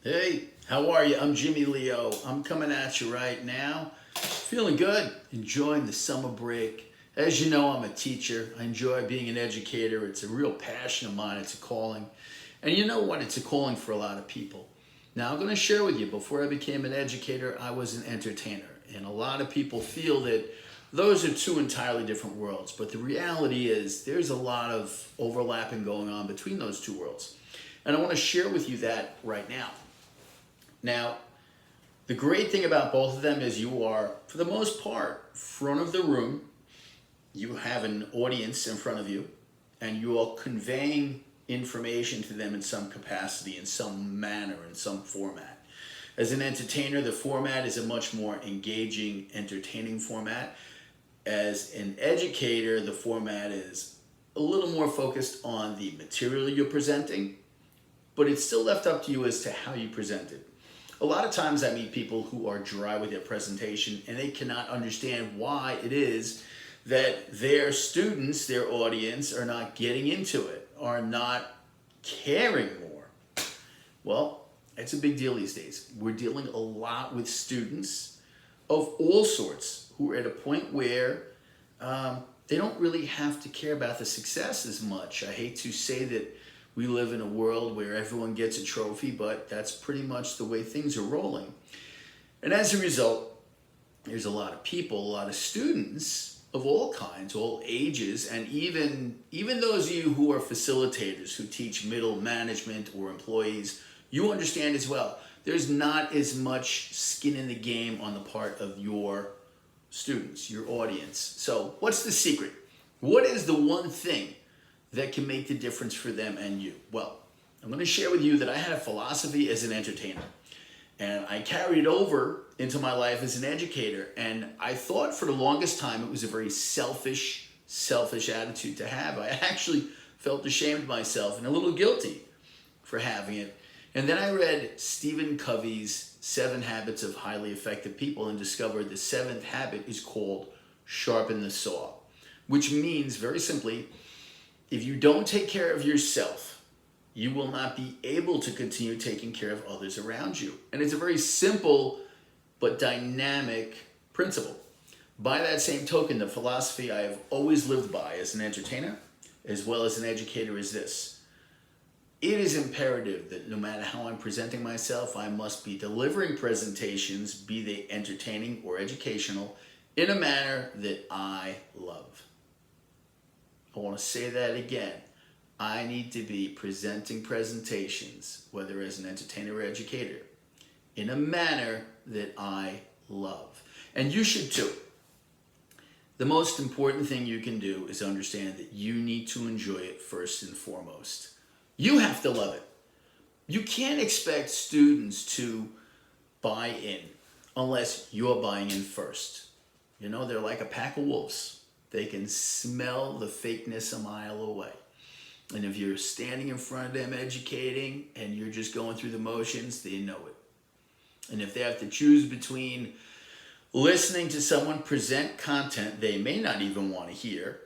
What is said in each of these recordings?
Hey, how are you? I'm Jimmy Leo. I'm coming at you right now. Feeling good, enjoying the summer break. As you know, I'm a teacher. I enjoy being an educator. It's a real passion of mine. It's a calling. And you know what? It's a calling for a lot of people. Now, I'm going to share with you, before I became an educator, I was an entertainer. And a lot of people feel that those are two entirely different worlds. But the reality is there's a lot of overlapping going on between those two worlds. And I want to share with you that right now. Now, the great thing about both of them is you are, for the most part, front of the room. You have an audience in front of you, and you are conveying information to them in some capacity, in some manner, in some format. As an entertainer, the format is a much more engaging, entertaining format. As an educator, the format is a little more focused on the material you're presenting, but it's still left up to you as to how you present it. A lot of times I meet people who are dry with their presentation and they cannot understand why it is that their students, their audience, are not getting into it, are not caring more. Well, it's a big deal these days. We're dealing a lot with students of all sorts who are at a point where they don't really have to care about the success as much. I hate to say that we live in a world where everyone gets a trophy, but that's pretty much the way things are rolling. And as a result, there's a lot of people, a lot of students of all kinds, all ages, and even those of you who are facilitators, who teach middle management or employees, you understand as well. There's not as much skin in the game on the part of your students, your audience. So what's the secret? What is the one thing that can make the difference for them and you? Well, I'm going to share with you that I had a philosophy as an entertainer, and I carried it over into my life as an educator. And I thought for the longest time it was a very selfish attitude to have. I actually felt ashamed of myself and a little guilty for having it. And then I read Stephen Covey's 7 Habits of Highly Effective People and discovered the 7th habit is called sharpen the saw, which means, very simply, if you don't take care of yourself, you will not be able to continue taking care of others around you. And it's a very simple but dynamic principle. By that same token, the philosophy I have always lived by as an entertainer, as well as an educator, is this. It is imperative that no matter how I'm presenting myself, I must be delivering presentations, be they entertaining or educational, in a manner that I love. I want to say that again. I need to be presenting presentations, whether as an entertainer or educator, in a manner that I love. And you should too. The most important thing you can do is understand that you need to enjoy it first and foremost. You have to love it. You can't expect students to buy in unless you're buying in first. You know, they're like a pack of wolves. They can smell the fakeness a mile away. And if you're standing in front of them educating and you're just going through the motions, they know it. And if they have to choose between listening to someone present content they may not even want to hear,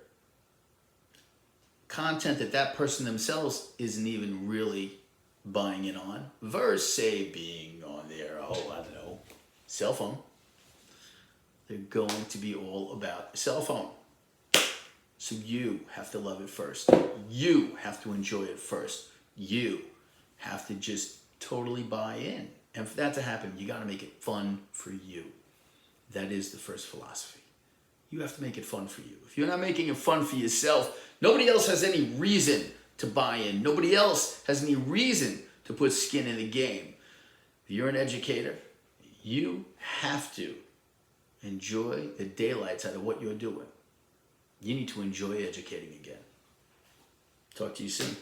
content that that person themselves isn't even really buying in on, versus, say, being on their, cell phone, they're going to be all about the cell phone. So you have to love it first. You have to enjoy it first. You have to just totally buy in. And for that to happen, you got to make it fun for you. That is the first philosophy. You have to make it fun for you. If you're not making it fun for yourself, nobody else has any reason to buy in. Nobody else has any reason to put skin in the game. If you're an educator, you have to enjoy the daylights out of what you're doing. You need to enjoy educating again. Talk to you soon.